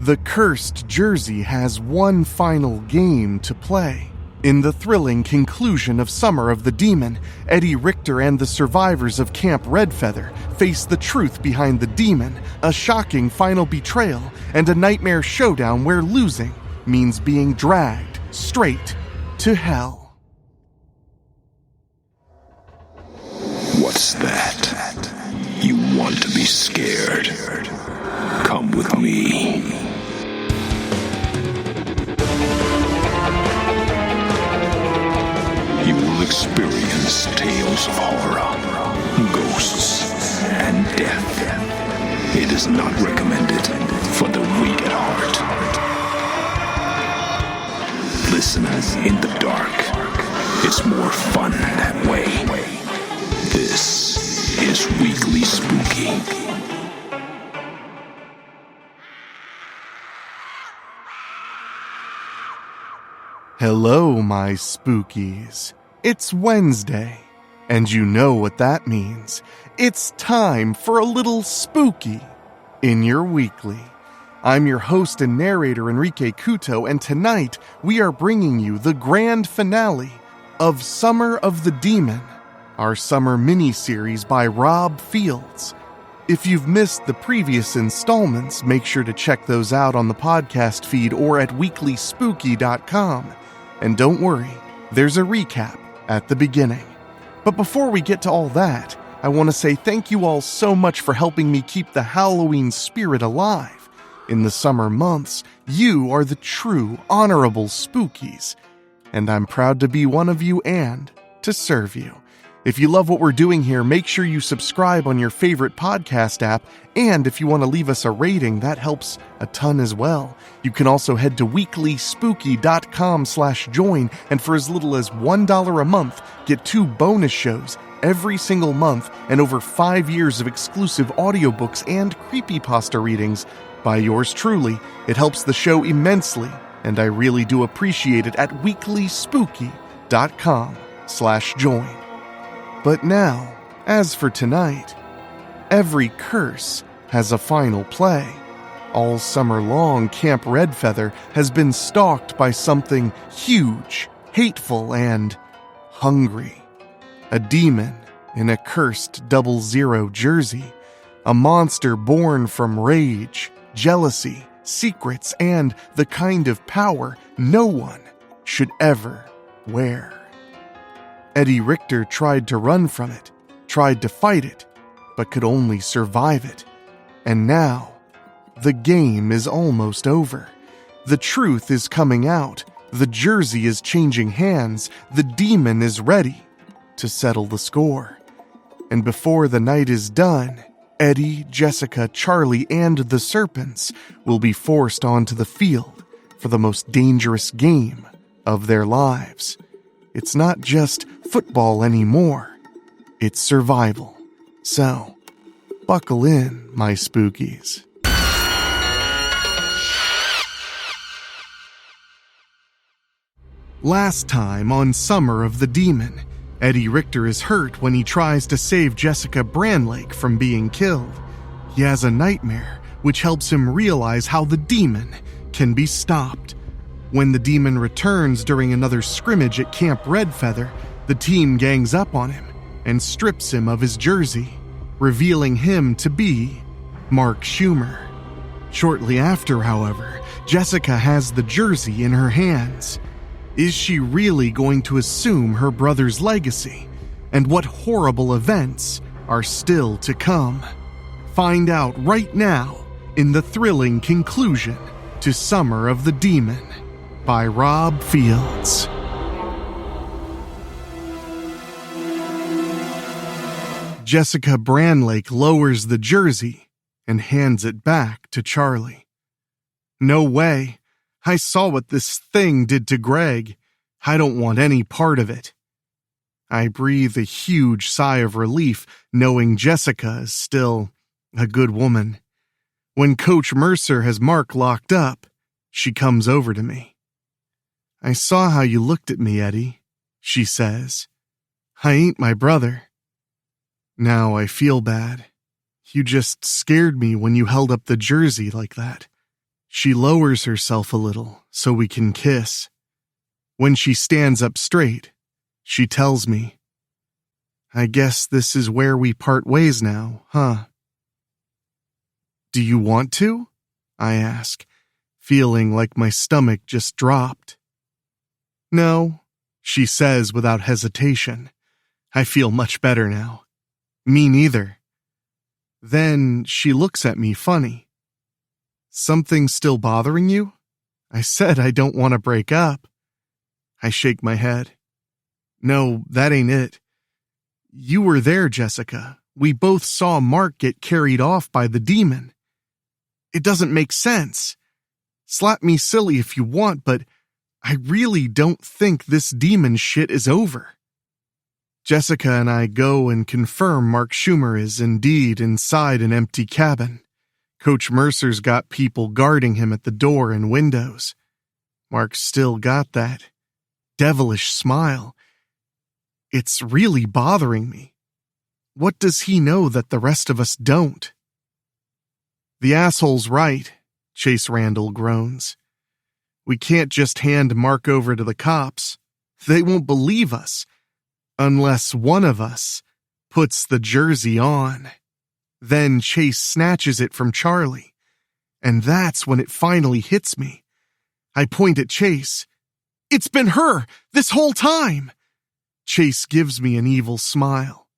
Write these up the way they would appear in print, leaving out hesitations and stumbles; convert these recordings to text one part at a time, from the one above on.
The cursed jersey has one final game to play. In the thrilling conclusion of Summer of the Demon, Eddie Richter and the survivors of Camp Redfeather face the truth behind the demon, a shocking final betrayal, and a nightmare showdown where losing means being dragged straight to hell. What's that? You want to be scared? Come with me. You will experience tales of horror, ghosts, and death. It is not recommended for the weak at heart. Listen in the dark. It's more fun that way. This is Weekly Spooky. Hello, my spookies. It's Wednesday, and you know what that means. It's time for a little spooky in your weekly. I'm your host and narrator, Enrique Couto, and tonight we are bringing you the grand finale of Summer of the Demon, our summer mini-series by Rob Fields. If you've missed the previous installments, make sure to check those out on the podcast feed or at WeeklySpooky.com. And don't worry, there's a recap at the beginning. But before we get to all that, I want to say thank you all so much for helping me keep the Halloween spirit alive. In the summer months, you are the true, honorable spookies. And I'm proud to be one of you and to serve you. If you love what we're doing here, make sure you subscribe on your favorite podcast app, and if you want to leave us a rating, that helps a ton as well. You can also head to weeklyspooky.com/join, and for as little as $1 a month, get 2 bonus shows every single month and over 5 years of exclusive audiobooks and creepypasta readings by yours truly. It helps the show immensely, and I really do appreciate it at weeklyspooky.com/join. But now, as for tonight, every curse has a final play. All summer long, Camp Redfeather has been stalked by something huge, hateful, and hungry. A demon in a cursed 00 jersey. A monster born from rage, jealousy, secrets, and the kind of power no one should ever wear. Eddie Richter tried to run from it, tried to fight it, but could only survive it. And now, the game is almost over. The truth is coming out. The jersey is changing hands. The demon is ready to settle the score. And before the night is done, Eddie, Jessica, Charlie, and the serpents will be forced onto the field for the most dangerous game of their lives. It's not just football anymore. It's survival. So, buckle in, my spookies. Last time on Summer of the Demon, Eddie Richter is hurt when he tries to save Jessica Branlake from being killed. He has a nightmare, which helps him realize how the demon can be stopped. When the demon returns during another scrimmage at Camp Redfeather, the team gangs up on him and strips him of his jersey, revealing him to be Mark Schumer. Shortly after, however, Jessica has the jersey in her hands. Is she really going to assume her brother's legacy? And what horrible events are still to come? Find out right now in the thrilling conclusion to Summer of the Demon by Rob Fields. Jessica Branlake lowers the jersey and hands it back to Charlie. No way. I saw what this thing did to Greg. I don't want any part of it. I breathe a huge sigh of relief knowing Jessica is still a good woman. When Coach Mercer has Mark locked up, she comes over to me. I saw how you looked at me, Eddie, she says. I ain't my brother. Now I feel bad. You just scared me when you held up the jersey like that. She lowers herself a little so we can kiss. When she stands up straight, she tells me, "I guess this is where we part ways now, huh?" "Do you want to?" I ask, feeling like my stomach just dropped. "No," she says without hesitation. I feel much better now. "Me neither." Then she looks at me funny. "Something still bothering you?" I said I don't want to break up. I shake my head. "No, that ain't it. You were there, Jessica. We both saw Mark get carried off by the demon. It doesn't make sense. Slap me silly if you want, but I really don't think this demon shit is over." Jessica and I go and confirm Mark Schumer is indeed inside an empty cabin. Coach Mercer's got people guarding him at the door and windows. Mark's still got that devilish smile. It's really bothering me. What does he know that the rest of us don't? "The asshole's right," Chase Randall groans. "We can't just hand Mark over to the cops. They won't believe us unless one of us puts the jersey on." Then Chase snatches it from Charlie, and that's when it finally hits me. I point at Chase. "It's been her this whole time." Chase gives me an evil smile.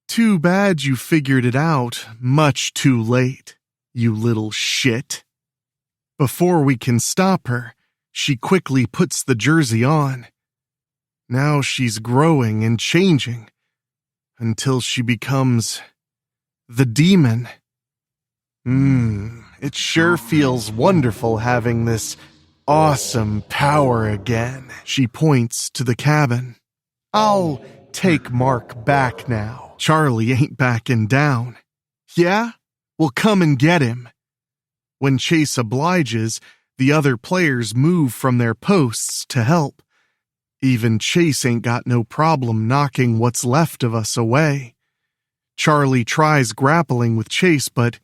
"Too bad you figured it out much too late, you little shit." Before we can stop her, she quickly puts the jersey on. Now she's growing and changing until she becomes the demon. It sure feels wonderful having this awesome power again. She points to the cabin. "I'll take Mark back now. Charlie ain't backing down." "Yeah? Well, come and get him." When Chase obliges, the other players move from their posts to help. Even Chase ain't got no problem knocking what's left of us away. Charlie tries grappling with Chase, but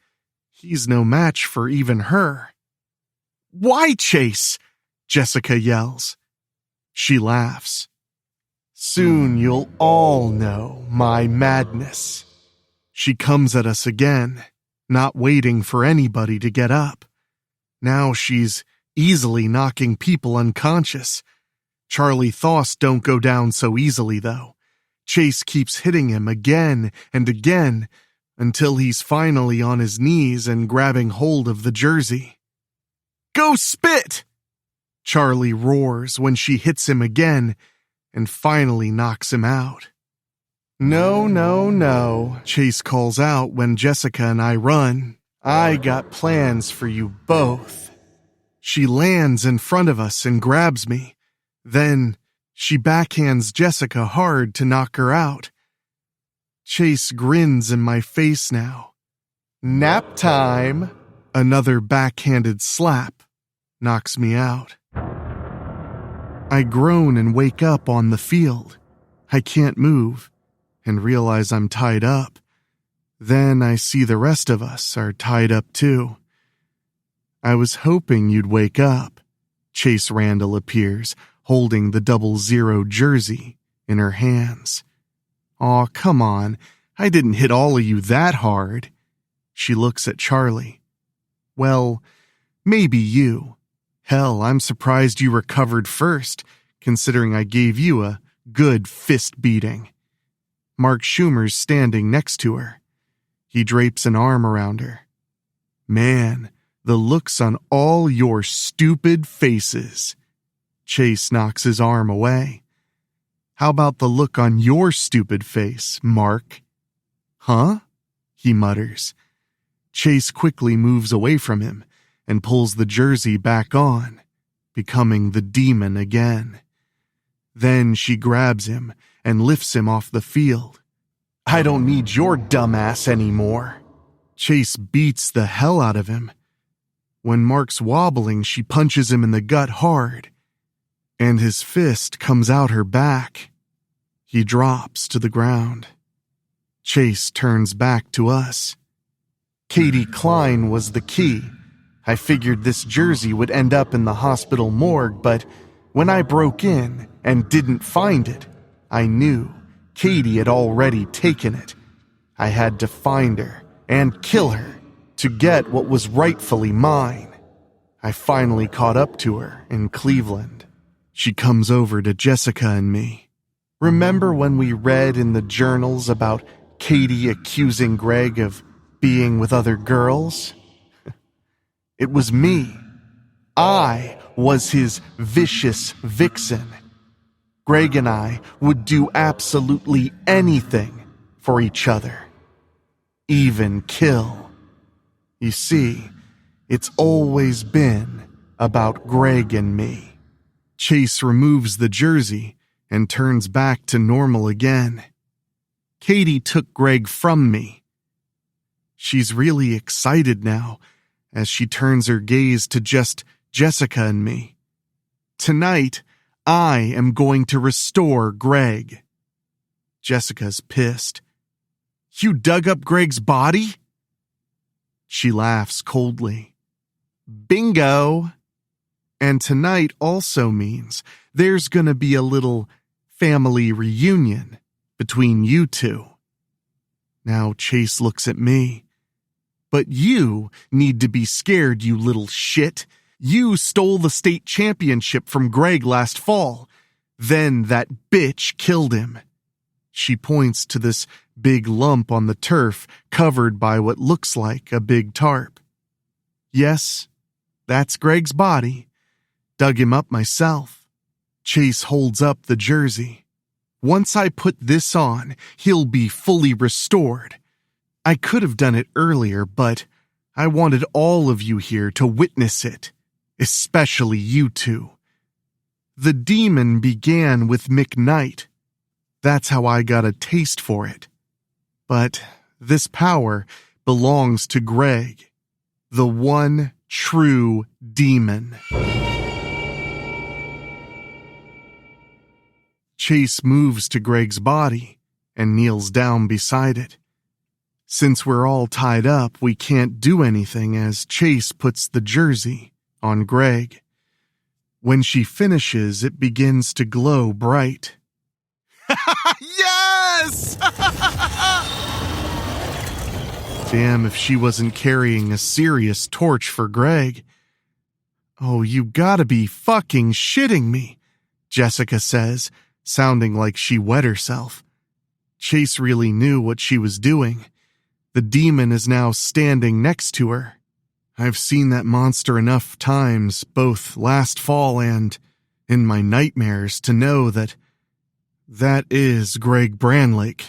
he's no match for even her. "Why, Chase?" Jessica yells. She laughs. "Soon you'll all know my madness." She comes at us again, not waiting for anybody to get up. Now she's easily knocking people unconscious. Charlie Thoss don't go down so easily, though. Chase keeps hitting him again and again until he's finally on his knees and grabbing hold of the jersey. "Go spit!" Charlie roars when she hits him again and finally knocks him out. "No, no, no," Chase calls out when Jessica and I run. "I got plans for you both." She lands in front of us and grabs me. Then she backhands Jessica hard to knock her out. Chase grins in my face now. "Nap time." Another backhanded slap knocks me out. I groan and wake up on the field. I can't move and realize I'm tied up. Then I see the rest of us are tied up too. "I was hoping you'd wake up." Chase Randall appears, holding the 00 jersey in her hands. "Aw, come on. I didn't hit all of you that hard." She looks at Charlie. "Well, maybe you. Hell, I'm surprised you recovered first, considering I gave you a good fist beating." Mark Schumer's standing next to her. He drapes an arm around her. "Man, the looks on all your stupid faces." Chase knocks his arm away. "How about the look on your stupid face, Mark?" "Huh?" he mutters. Chase quickly moves away from him and pulls the jersey back on, becoming the demon again. Then she grabs him and lifts him off the field. "I don't need your dumbass anymore." Chase beats the hell out of him. When Mark's wobbling, she punches him in the gut hard, and his fist comes out her back. He drops to the ground. Chase turns back to us. Katie Klein was the key. I figured this jersey would end up in the hospital morgue, but when I broke in and didn't find it, I knew Katie had already taken it. I had to find her and kill her to get what was rightfully mine. I finally caught up to her in Cleveland. She comes over to Jessica and me. Remember when we read in the journals about Katie accusing Greg of being with other girls? It was me. I was his vicious vixen. Greg and I would do absolutely anything for each other. Even kill. You see, it's always been about Greg and me. Chase removes the jersey and turns back to normal again. Katie took Greg from me. She's really excited now as she turns her gaze to just Jessica and me. Tonight, I am going to restore Greg. Jessica's pissed. You dug up Greg's body? She laughs coldly. Bingo! And tonight also means there's gonna be a little family reunion between you two. Now Chase looks at me. But you need to be scared, you little shit. You stole the state championship from Greg last fall. Then that bitch killed him. She points to this big lump on the turf covered by what looks like a big tarp. Yes, that's Greg's body. Dug him up myself. Chase holds up the jersey. Once I put this on, he'll be fully restored. I could have done it earlier, but I wanted all of you here to witness it, especially you two. The demon began with McKnight. That's how I got a taste for it. But this power belongs to Greg, the one true demon. Chase moves to Greg's body and kneels down beside it. Since we're all tied up, we can't do anything as Chase puts the jersey on Greg. When she finishes, it begins to glow bright. Yes! Damn if she wasn't carrying a serious torch for Greg. Oh, you gotta be fucking shitting me, Jessica says, sounding like she wet herself. Chase really knew what she was doing. The demon is now standing next to her. I've seen that monster enough times, both last fall and in my nightmares, to know that is Greg Branlake.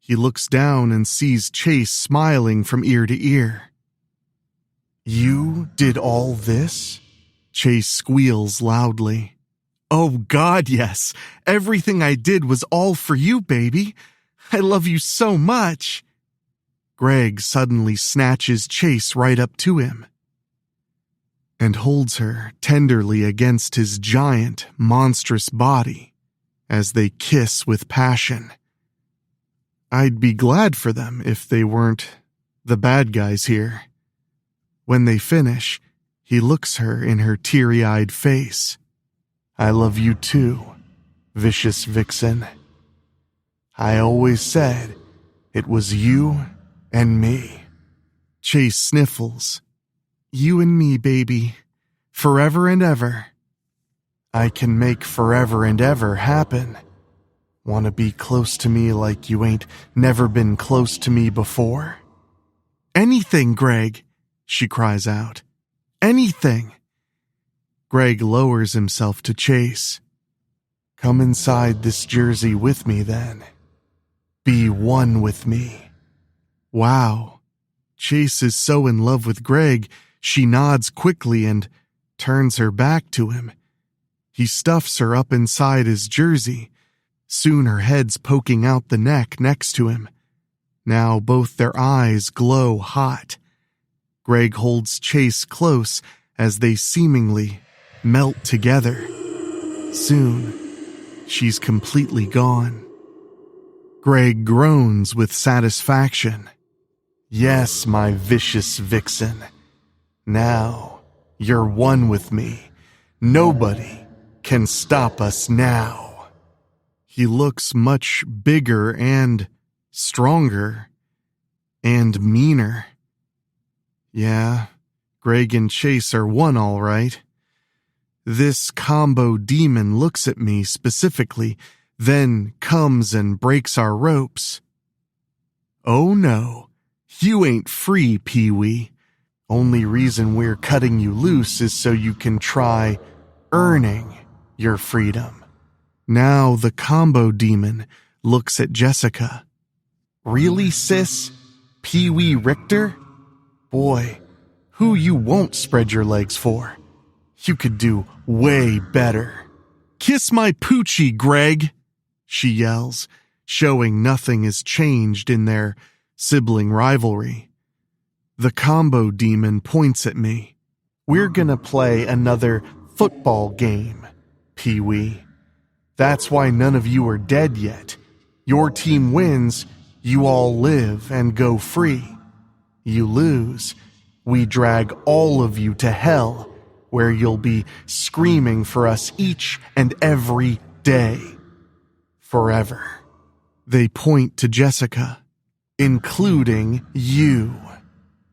He looks down and sees Chase smiling from ear to ear. You did all this? Chase squeals loudly. Oh God, yes. Everything I did was all for you, baby. I love you so much. Greg suddenly snatches Chase right up to him and holds her tenderly against his giant, monstrous body as they kiss with passion. I'd be glad for them if they weren't the bad guys here. When they finish, he looks her in her teary-eyed face. I love you too, vicious vixen. I always said it was you and me. Chase sniffles. You and me, baby. Forever and ever. I can make forever and ever happen. Want to be close to me like you ain't never been close to me before? Anything, Greg, she cries out. Anything. Greg lowers himself to Chase. Come inside this jersey with me then. Be one with me. Wow. Chase is so in love with Greg, she nods quickly and turns her back to him. He stuffs her up inside his jersey. Soon her head's poking out the neck next to him. Now both their eyes glow hot. Greg holds Chase close as they seemingly melt together. Soon, she's completely gone. Greg groans with satisfaction. Yes, my vicious vixen. Now, you're one with me. Nobody can stop us now. He looks much bigger and stronger and meaner. Yeah, Greg and Chase are one all right. This combo demon looks at me specifically, then comes and breaks our ropes. Oh no, you ain't free, Pee-wee. Only reason we're cutting you loose is so you can try earning your freedom. Now the combo demon looks at Jessica. Really, sis? Pee-wee Richter? Boy, who you won't spread your legs for. You could do way better. Kiss my poochie, Greg, she yells, showing nothing has changed in their sibling rivalry. The combo demon points at me. We're gonna play another football game, Pee-wee. That's why none of you are dead yet. Your team wins, you all live and go free. You lose, we drag all of you to hell, where you'll be screaming for us each and every day. Forever. They point to Jessica, including you.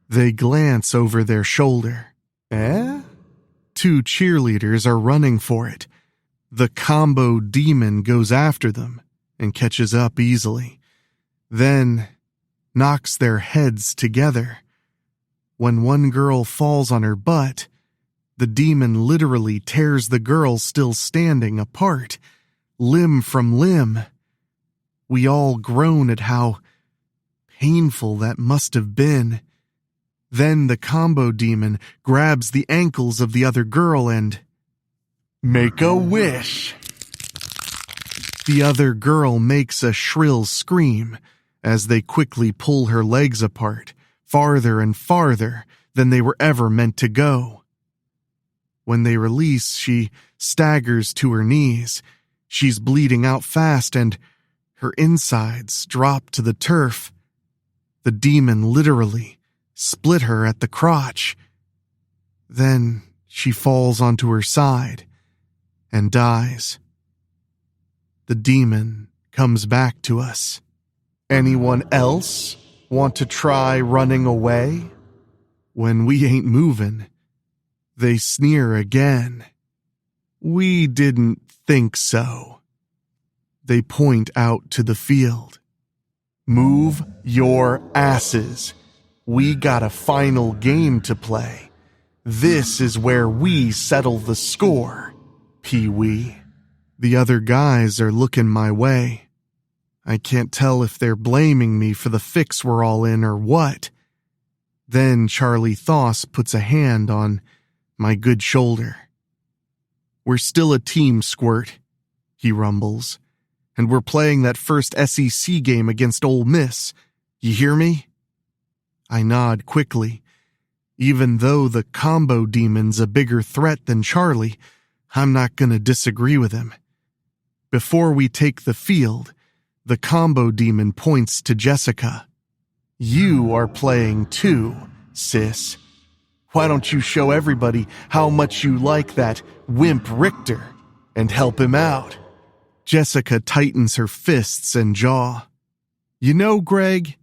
They glance over their shoulder. Eh? Two cheerleaders are running for it. The combo demon goes after them and catches up easily, then knocks their heads together. When one girl falls on her butt, the demon literally tears the girl still standing apart, limb from limb. We all groan at how painful that must have been. Then the combo demon grabs the ankles of the other girl and make a wish. The other girl makes a shrill scream as they quickly pull her legs apart, farther and farther than they were ever meant to go. When they release, she staggers to her knees. She's bleeding out fast and her insides drop to the turf. The demon literally split her at the crotch. Then she falls onto her side and dies. The demon comes back to us. Anyone else want to try running away? When we ain't moving, they sneer again. We didn't think so. They point out to the field. Move your asses. We got a final game to play. This is where we settle the score, Pee-wee. The other guys are looking my way. I can't tell if they're blaming me for the fix we're all in or what. Then Charlie Thoss puts a hand on my good shoulder. We're still a team, Squirt, he rumbles, and we're playing that first SEC game against Ole Miss. You hear me? I nod quickly. Even though the combo demon's a bigger threat than Charlie, I'm not gonna disagree with him. Before we take the field, the combo demon points to Jessica. You are playing too, sis. Why don't you show everybody how much you like that wimp Richter and help him out? Jessica tightens her fists and jaw. You know, Greg,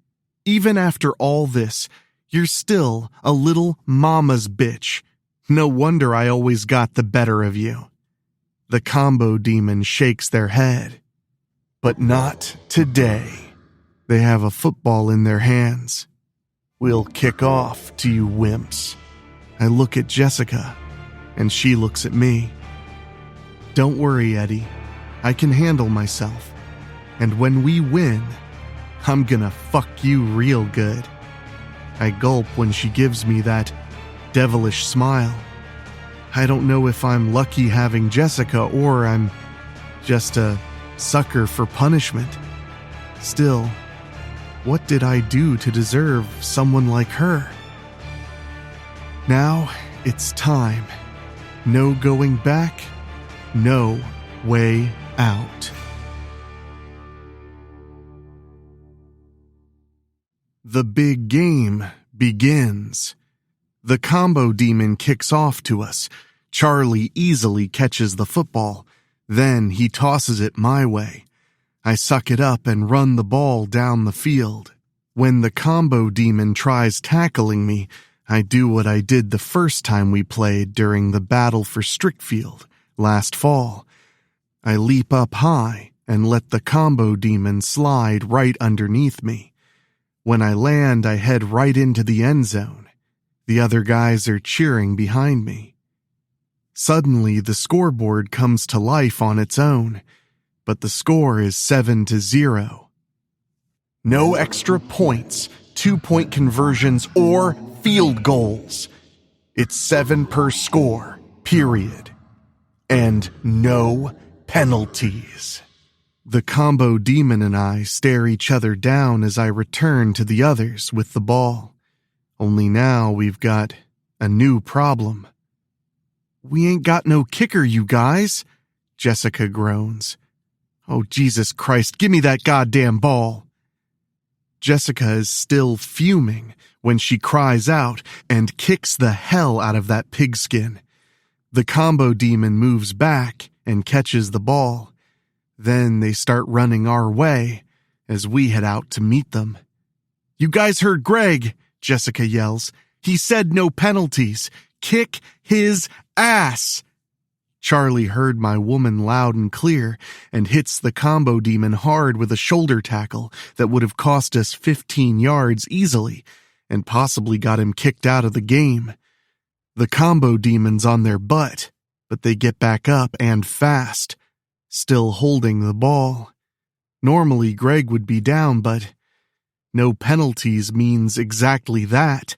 even after all this, you're still a little mama's bitch. No wonder I always got the better of you. The combo demon shakes their head. But not today. They have a football in their hands. We'll kick off to you wimps. I look at Jessica, and she looks at me. Don't worry, Eddie. I can handle myself. And when we win, I'm gonna fuck you real good. I gulp when she gives me that devilish smile. I don't know if I'm lucky having Jessica or I'm just a sucker for punishment. Still, what did I do to deserve someone like her? Now it's time. No going back, no way out. The big game begins. The combo demon kicks off to us. Charlie easily catches the football. Then he tosses it my way. I suck it up and run the ball down the field. When the combo demon tries tackling me, I do what I did the first time we played during the battle for Strickfield last fall. I leap up high and let the combo demon slide right underneath me. When I land, I head right into the end zone. The other guys are cheering behind me. Suddenly, the scoreboard comes to life on its own, but the score is 7-0. No extra points, 2-point conversions, or field goals. It's 7 per score, period. And no penalties. The combo demon and I stare each other down as I return to the others with the ball. Only now we've got a new problem. "We ain't got no kicker, you guys," Jessica groans. "Oh, Jesus Christ, give me that goddamn ball." Jessica is still fuming when she cries out and kicks the hell out of that pigskin. The combo demon moves back and catches the ball. Then they start running our way as we head out to meet them. "You guys heard Greg," Jessica yells. "He said no penalties. Kick his ass." Charlie heard my woman loud and clear and hits the combo demon hard with a shoulder tackle that would have cost us 15 yards easily and possibly got him kicked out of the game. The combo demon's on their butt, but they get back up and fast, still holding the ball. Normally Greg would be down, but no penalties means exactly that.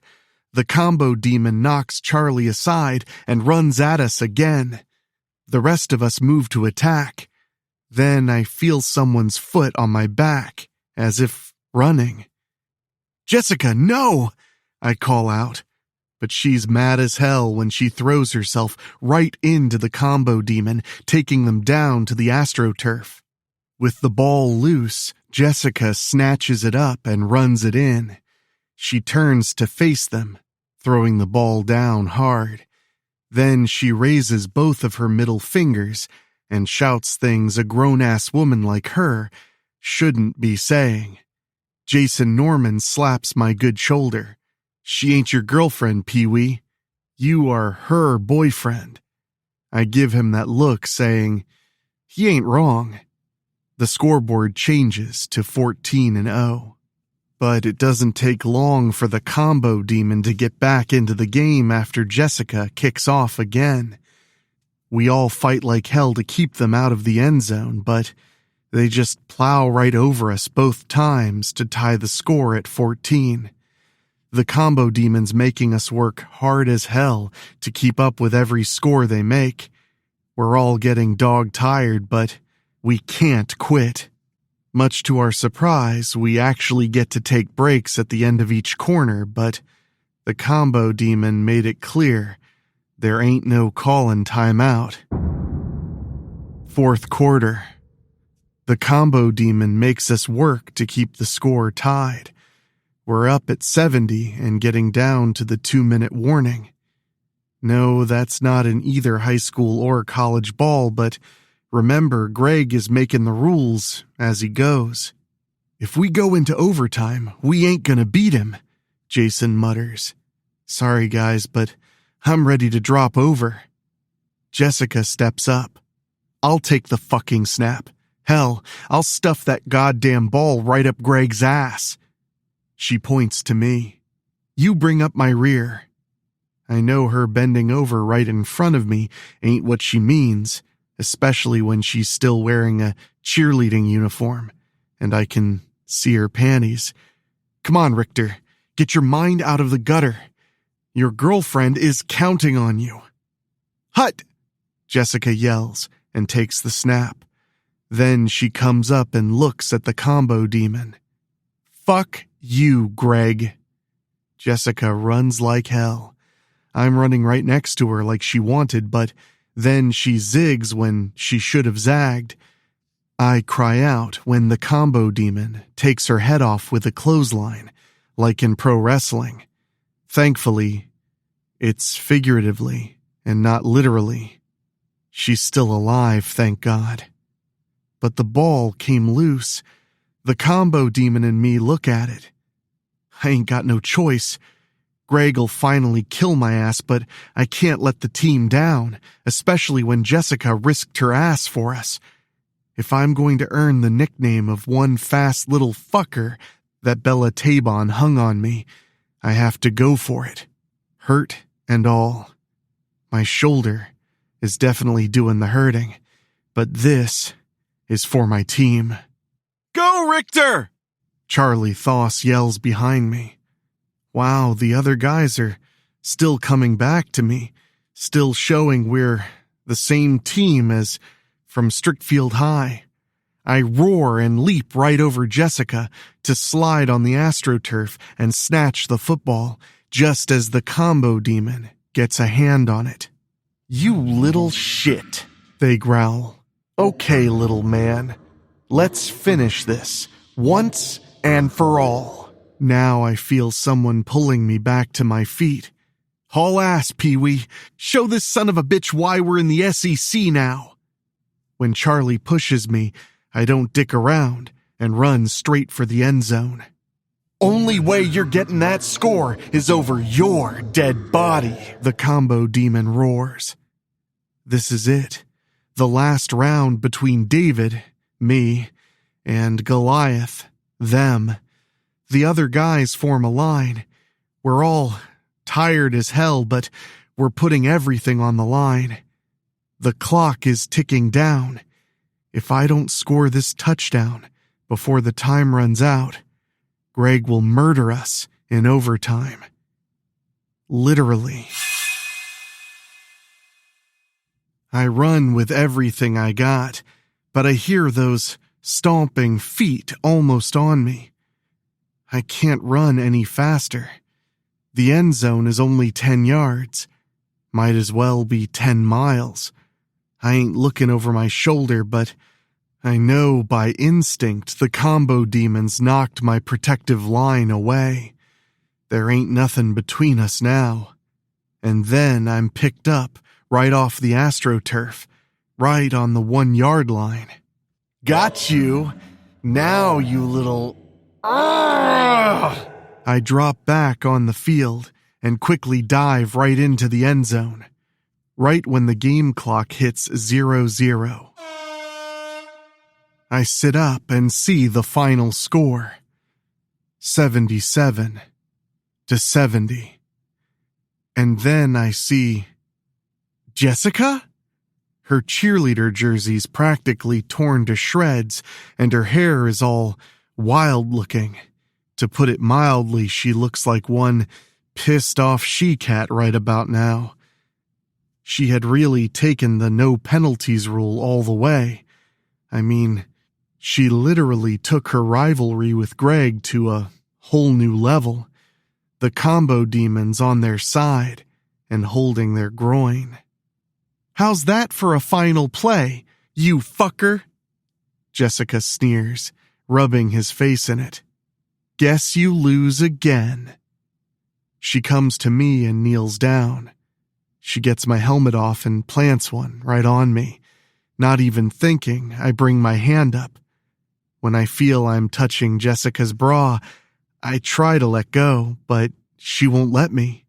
The combo demon knocks Charlie aside and runs at us again. The rest of us move to attack. Then I feel someone's foot on my back, as if running. "Jessica, no!" I call out. But she's mad as hell when she throws herself right into the combo demon, taking them down to the AstroTurf. With the ball loose, Jessica snatches it up and runs it in. She turns to face them, throwing the ball down hard. Then she raises both of her middle fingers and shouts things a grown-ass woman like her shouldn't be saying. Jason Norman slaps my good shoulder. "She ain't your girlfriend, Pee-wee. You are her boyfriend." I give him that look saying, he ain't wrong. The scoreboard changes to 14-0. But it doesn't take long for the combo demon to get back into the game after Jessica kicks off again. We all fight like hell to keep them out of the end zone, but they just plow right over us both times to tie the score at 14. The combo demon's making us work hard as hell to keep up with every score they make. We're all getting dog-tired, but we can't quit. Much to our surprise, we actually get to take breaks at the end of each corner, but the combo demon made it clear there ain't no callin' timeout. Fourth quarter. The combo demon makes us work to keep the score tied. We're up at 70 and getting down to the 2-minute warning. No, that's not in either high school or college ball, but remember, Greg is making the rules as he goes. "If we go into overtime, we ain't gonna beat him," Jason mutters. "Sorry guys, but I'm ready to drop over." Jessica steps up. "I'll take the fucking snap. Hell, I'll stuff that goddamn ball right up Greg's ass." She points to me. "You bring up my rear." I know her bending over right in front of me ain't what she means, especially when she's still wearing a cheerleading uniform, and I can see her panties. "Come on, Richter, get your mind out of the gutter. Your girlfriend is counting on you." "Hut!" Jessica yells and takes the snap. Then she comes up and looks at the combo demon. "Fuck you, Greg." Jessica runs like hell. I'm running right next to her like she wanted, but then she zigs when she should have zagged. I cry out when the combo demon takes her head off with a clothesline, like in pro wrestling. Thankfully, It's figuratively and not literally. She's still alive, thank God. But the ball came loose. The combo demon and me look at it. I ain't got no choice. Greg'll finally kill my ass, but I can't let the team down, especially when Jessica risked her ass for us. If I'm going to earn the nickname of one fast little fucker that Bella Tabon hung on me, I have to go for it. Hurt and all. My shoulder is definitely doing the hurting, but this is for my team. Go, Richter! Charlie Thoss yells behind me. Wow, the other guys are still coming back to me, still showing we're the same team as from Strickfield High. I roar and leap right over Jessica to slide on the AstroTurf and snatch the football, just as the combo demon gets a hand on it. You little shit, they growl. Okay, little man, let's finish this, once and for all. Now I feel someone pulling me back to my feet. Haul ass, Pee-wee. Show this son of a bitch why we're in the SEC now. When Charlie pushes me, I don't dick around and run straight for the end zone. Only way you're getting that score is over your dead body, the combo demon roars. This is it. The last round between David, me, and Goliath, them. The other guys form a line. We're all tired as hell, but we're putting everything on the line. The clock is ticking down. If I don't score this touchdown before the time runs out, Greg will murder us in overtime. Literally. I run with everything I got, but I hear those stomping feet almost on me. I can't run any faster. The end zone is only 10 yards. Might as well be 10 miles. I ain't looking over my shoulder, but I know by instinct the combo demons knocked my protective line away. There ain't nothing between us now. And then I'm picked up right off the AstroTurf, right on the 1 yard line. Got you. Now, you little... I drop back on the field and quickly dive right into the end zone, right when the game clock hits 0-0. I sit up and see the final score, 77-70. And then I see Jessica? Her cheerleader jersey's practically torn to shreds, and her hair is all wild-looking. To put it mildly, she looks like one pissed-off she-cat right about now. She had really taken the no-penalties rule all the way. I mean, she literally took her rivalry with Greg to a whole new level. The combo demons on their side and holding their groin. How's that for a final play, you fucker? Jessica sneers, rubbing his face in it. Guess you lose again. She comes to me and kneels down. She gets my helmet off and plants one right on me. Not even thinking, I bring my hand up. When I feel I'm touching Jessica's bra, I try to let go, but she won't let me.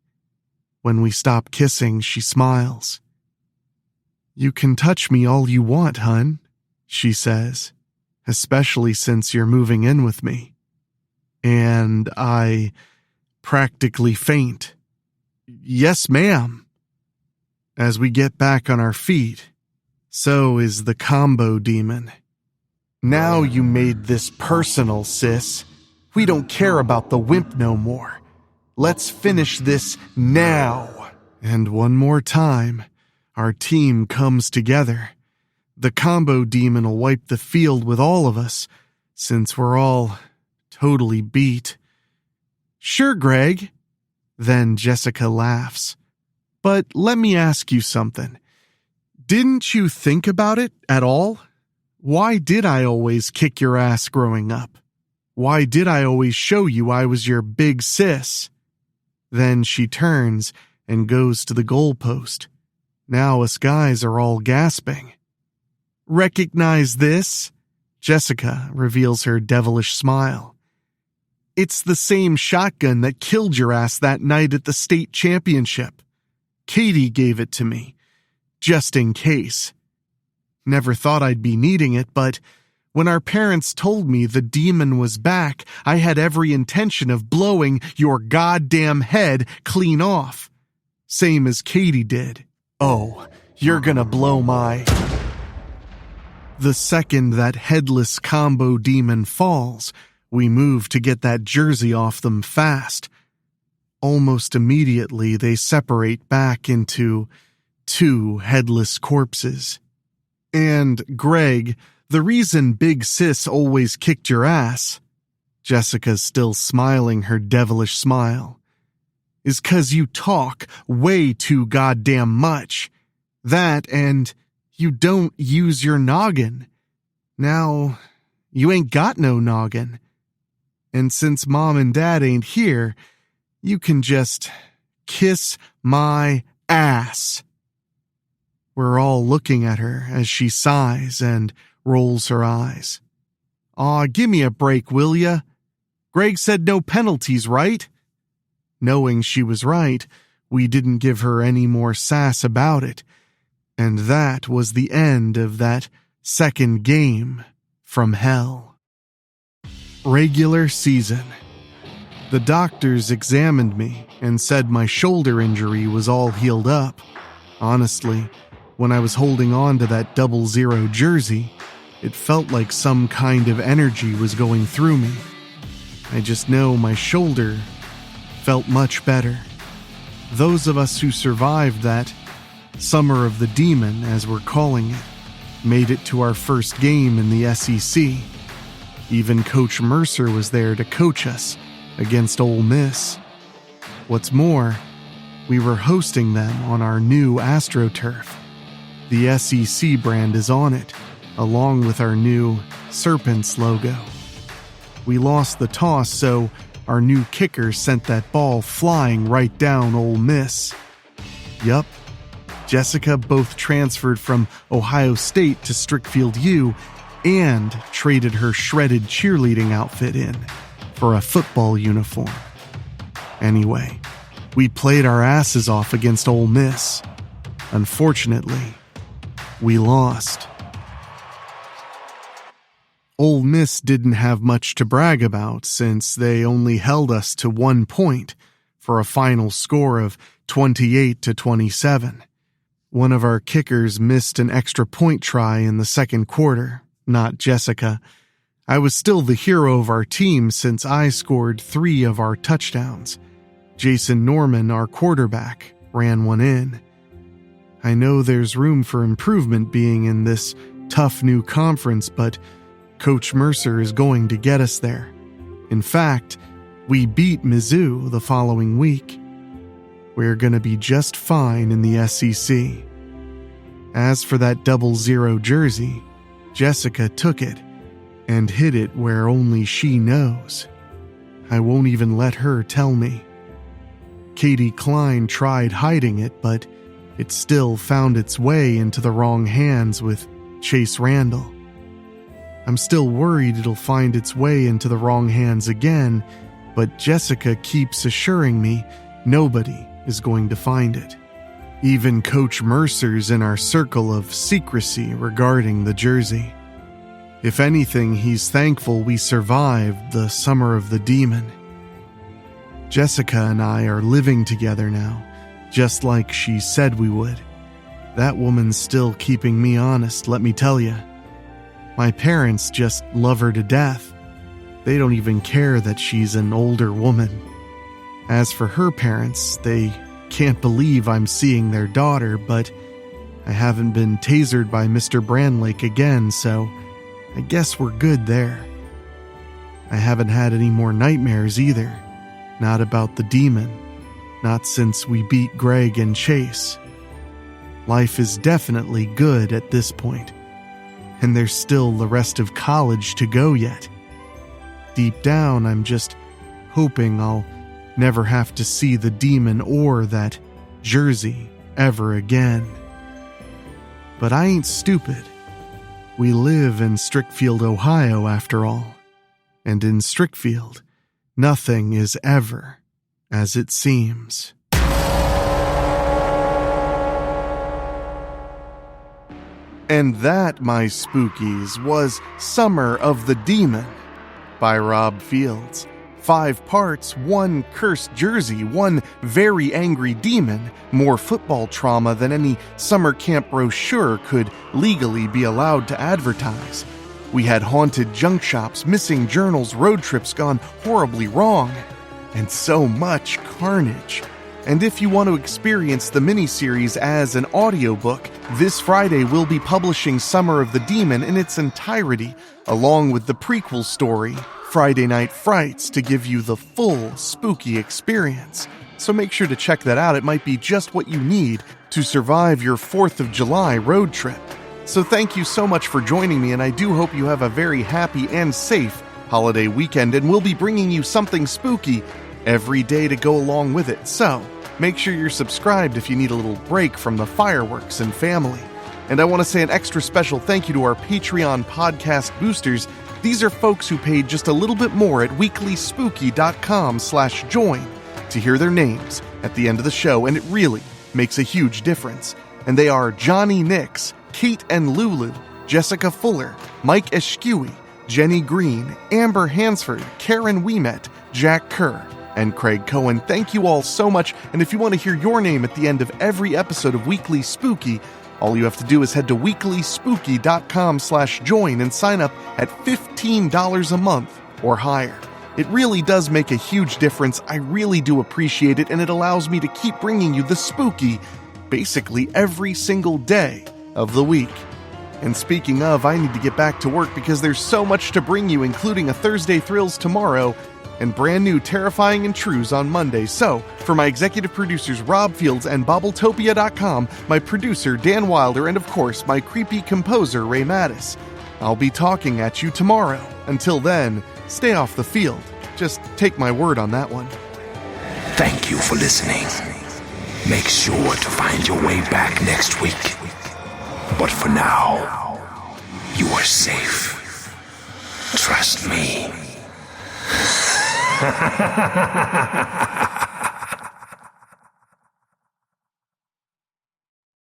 When we stop kissing, she smiles. You can touch me all you want, hun, she says, especially since you're moving in with me. And I practically faint. Yes, ma'am. As we get back on our feet, so is the combo demon. Now you made this personal, sis. We don't care about the wimp no more. Let's finish this now. And one more time, our team comes together. The combo demon will wipe the field with all of us, since we're all totally beat. Sure, Greg. Then Jessica laughs. But let me ask you something. Didn't you think about it at all? Why did I always kick your ass growing up? Why did I always show you I was your big sis? Then she turns and goes to the goalpost. Now us guys are all gasping. "Recognize this?" Jessica reveals her devilish smile. "It's the same shotgun that killed your ass that night at the state championship. Katie gave it to me, just in case. Never thought I'd be needing it, but when our parents told me the demon was back, I had every intention of blowing your goddamn head clean off. Same as Katie did. Oh, you're gonna blow my..." The second that headless combo demon falls, we move to get that jersey off them fast. Almost immediately, they separate back into 2 headless corpses. "And, Greg, the reason Big Sis always kicked your ass," Jessica's still smiling her devilish smile, "is 'cause you talk way too goddamn much. That and you don't use your noggin. Now, you ain't got no noggin. And since Mom and Dad ain't here, you can just kiss my ass." We're all looking at her as she sighs and rolls her eyes. "Aw, gimme a break, will ya? Greg said no penalties, right?" Knowing she was right, we didn't give her any more sass about it, and that was the end of that second game from hell. Regular season. The doctors examined me and said my shoulder injury was all healed up. Honestly, when I was holding on to that 00 jersey, it felt like some kind of energy was going through me. I just know my shoulder felt much better. Those of us who survived that Summer of the Demon, as we're calling it, made it to our first game in the SEC. Even Coach Mercer was there to coach us against Ole Miss. What's more, we were hosting them on our new AstroTurf. The SEC brand is on it, along with our new Serpents logo. We lost the toss, so our new kicker sent that ball flying right down Ole Miss. Yup, Jessica both transferred from Ohio State to Strickfield U and traded her shredded cheerleading outfit in for a football uniform. Anyway, we played our asses off against Ole Miss. Unfortunately, we lost. Ole Miss didn't have much to brag about since they only held us to 1 point for a final score of 28-27. One of our kickers missed an extra point try in the second quarter, not Jessica. I was still the hero of our team since I scored 3 of our touchdowns. Jason Norman, our quarterback, ran one in. I know there's room for improvement being in this tough new conference, but Coach Mercer is going to get us there. In fact, we beat Mizzou the following week. We're going to be just fine in the SEC. As for that 00 jersey, Jessica took it and hid it where only she knows. I won't even let her tell me. Katie Klein tried hiding it, but it still found its way into the wrong hands with Chase Randall. I'm still worried it'll find its way into the wrong hands again, but Jessica keeps assuring me nobody is going to find it. Even Coach Mercer's in our circle of secrecy regarding the jersey. If anything, he's thankful we survived the Summer of the Demon. Jessica and I are living together now, just like she said we would. That woman's still keeping me honest, let me tell you. My parents just love her to death. They don't even care that she's an older woman. As for her parents, they can't believe I'm seeing their daughter, but I haven't been tasered by Mr. Branlake again, so I guess we're good there. I haven't had any more nightmares either. Not about the demon. Not since we beat Greg and Chase. Life is definitely good at this point. And there's still the rest of college to go yet. Deep down, I'm just hoping I'll never have to see the demon or that jersey ever again. But I ain't stupid. We live in Strickfield, Ohio, after all. And in Strickfield, nothing is ever as it seems. And that, my spookies, was Summer of the Demon by Rob Fields. 5 parts, 1 cursed jersey, 1 very angry demon, more football trauma than any summer camp brochure could legally be allowed to advertise. We had haunted junk shops, missing journals, road trips gone horribly wrong, and so much carnage. And if you want to experience the miniseries as an audiobook, this Friday we'll be publishing Summer of the Demon in its entirety, along with the prequel story, Friday Night Frights, to give you the full spooky experience. So make sure to check that out. It might be just what you need to survive your 4th of July road trip. So thank you so much for joining me, and I do hope you have a very happy and safe holiday weekend, and we'll be bringing you something spooky every day to go along with it. So make sure you're subscribed if you need a little break from the fireworks and family. And I want to say an extra special thank you to our Patreon podcast boosters. These are folks who paid just a little bit more at weeklyspooky.com/join to hear their names at the end of the show, and it really makes a huge difference. And they are Johnny Nix, Kate and Lulu, Jessica Fuller, Mike Eschewey, Jenny Green, Amber Hansford, Karen Weemet, Jack Kerr, and Craig Cohen. Thank you all so much, and if you want to hear your name at the end of every episode of Weekly Spooky, all you have to do is head to weeklyspooky.com/join and sign up at $15 a month or higher. It really does make a huge difference. I really do appreciate it, and it allows me to keep bringing you the spooky basically every single day of the week. And speaking of, I need to get back to work because there's so much to bring you, including a Thursday Thrills tomorrow and brand new Terrifying Intrudes on Monday. So, for my executive producers Rob Fields and Bobbletopia.com, my producer Dan Wilder, and of course my creepy composer Ray Mattis, I'll be talking at you tomorrow. Until then, stay off the field. Just take my word on that one. Thank you for listening. Make sure to find your way back next week. But for now, you are safe. Trust me.